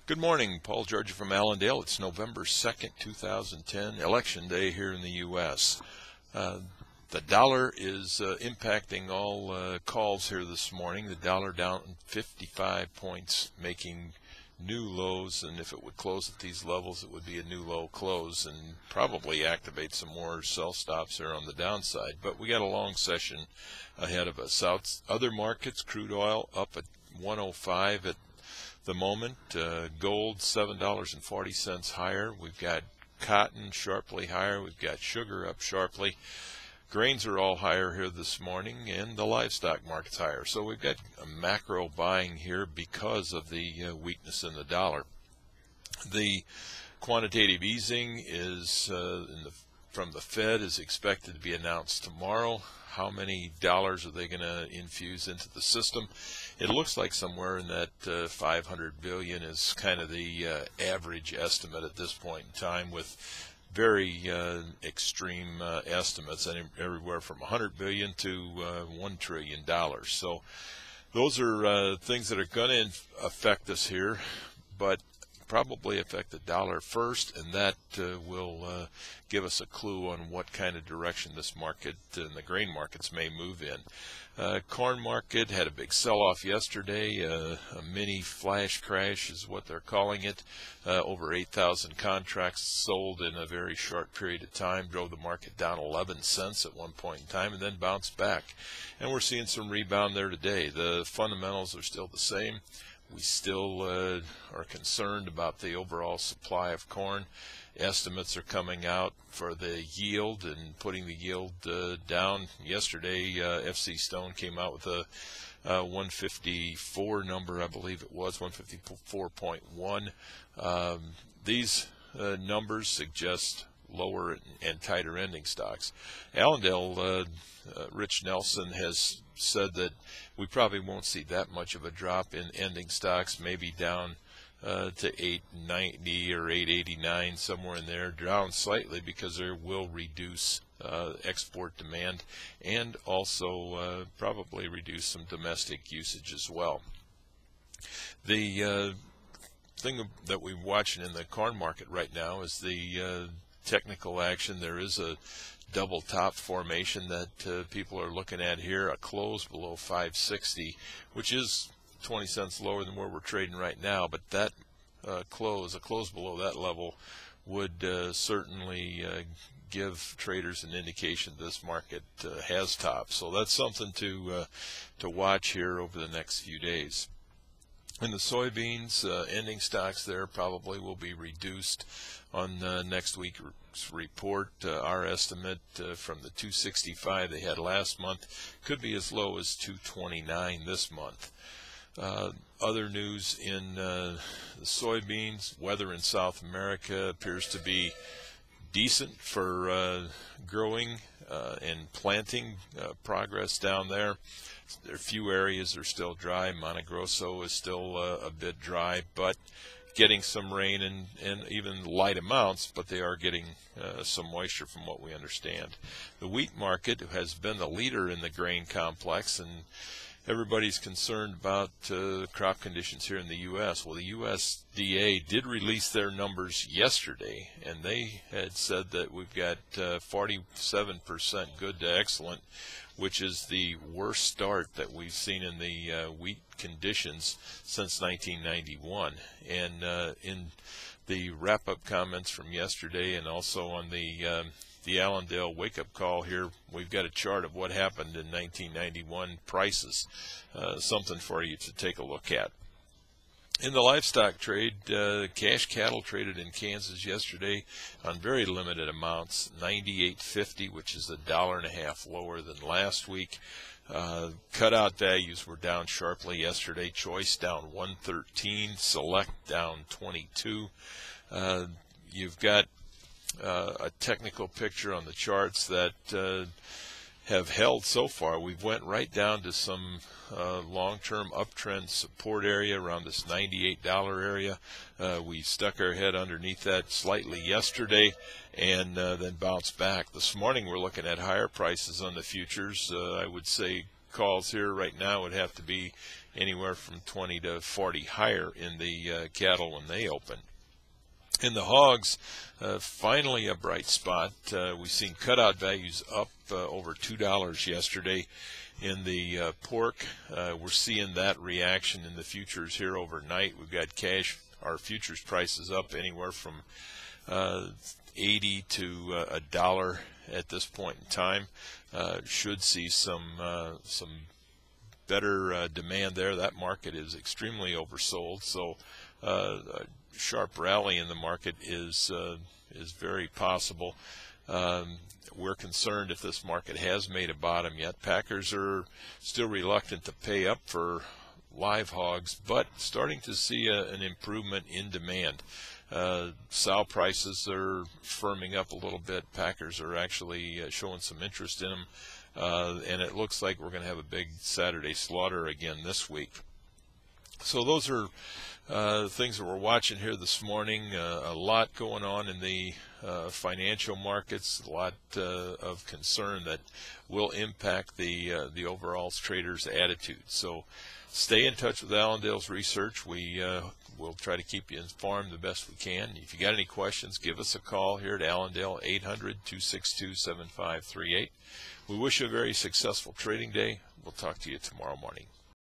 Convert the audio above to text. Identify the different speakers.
Speaker 1: Good morning, Paul Georgia from Allendale. It's November 2nd, 2010, Election Day here in the U.S. The dollar is impacting all calls here this morning. The dollar down 55 points, making new lows, and if it would close at these levels, it would be a new low close and probably activate some more sell stops here on the downside. But we got a long session ahead of us. Other markets, crude oil up at 105 at the moment, gold $7.40 higher. We've got cotton sharply higher. We've got sugar up sharply. Grains are all higher here this morning, and the livestock market's higher. So we've got a macro buying here because of the weakness in the dollar. The quantitative easing is from the Fed is expected to be announced tomorrow. How many dollars are they going to infuse into the system? It looks like somewhere in that 500 billion is kind of the average estimate at this point in time, with very extreme estimates, everywhere from 100 billion to $1 trillion. So those are things that are going to affect us here, but probably affect the dollar first, and that will give us a clue on what kind of direction this market and the grain markets may move in. Corn market had a big sell-off yesterday, a mini flash crash is what they're calling it. Over 8,000 contracts sold in a very short period of time, drove the market down 11 cents at one point in time, and then bounced back. And we're seeing some rebound there today. The fundamentals are still the same. We still are concerned about the overall supply of corn. Estimates are coming out for the yield and putting the yield down. Yesterday, FC Stone came out with a 154 number, I believe it was, 154.1. These numbers suggest lower and tighter ending stocks. Allendale, Rich Nelson has said that we probably won't see that much of a drop in ending stocks, maybe down to 890 or 889, somewhere in there, down slightly because there will reduce export demand and also probably reduce some domestic usage as well. The thing that we're watching in the corn market right now is the technical action. There is a double top formation that people are looking at here, a close below 560, which is 20 cents lower than where we're trading right now, but that a close below that level would certainly give traders an indication this market has topped. So that's something to watch here over the next few days. In the soybeans, ending stocks there probably will be reduced on next week's report. Our estimate from the 265 they had last month could be as low as 229 this month. Other news in the soybeans, weather in South America appears to be decent for growing and planting progress down there. There are a few areas that are still dry. Mato Grosso is still a bit dry, but getting some rain and even light amounts, but they are getting some moisture from what we understand. The wheat market has been the leader in the grain complex, and everybody's concerned about crop conditions here in the U.S. Well, the USDA did release their numbers yesterday, and they had said that we've got 47% good to excellent, which is the worst start that we've seen in the wheat conditions since 1991. And in the wrap-up comments from yesterday, and also on the Allendale wake-up call here, we've got a chart of what happened in 1991 prices, something for you to take a look at. In the livestock trade, cash cattle traded in Kansas yesterday on very limited amounts, 98.50, which is $1.50 lower than last week. Cutout values were down sharply yesterday. Choice down 113, Select down 22. You've got a technical picture on the charts that have held so far. We've went right down to some long-term uptrend support area around this $98 area. We stuck our head underneath that slightly yesterday and then bounced back. This morning we're looking at higher prices on the futures. I would say calls here right now would have to be anywhere from 20 to 40 higher in the cattle when they open. In the hogs, finally a bright spot. We've seen cutout values up over $2 yesterday. In the pork, we're seeing that reaction in the futures here overnight. We've got our futures prices up anywhere from 80 to a dollar at this point in time. Should see some better demand there. That market is extremely oversold, so a sharp rally in the market is very possible. We're concerned if this market has made a bottom yet. Packers are still reluctant to pay up for live hogs, but starting to see an improvement in demand. Sow prices are firming up a little bit. Packers are actually showing some interest in them, and it looks like we're going to have a big Saturday slaughter again this week. So those are things that we're watching here this morning. A lot going on in the financial markets, a lot of concern that will impact the overall traders' attitude. So stay in touch with Allendale's research. We'll try to keep you informed the best we can. If you got any questions, give us a call here at Allendale, 800-262-7538. We wish you a very successful trading day. We'll talk to you tomorrow morning.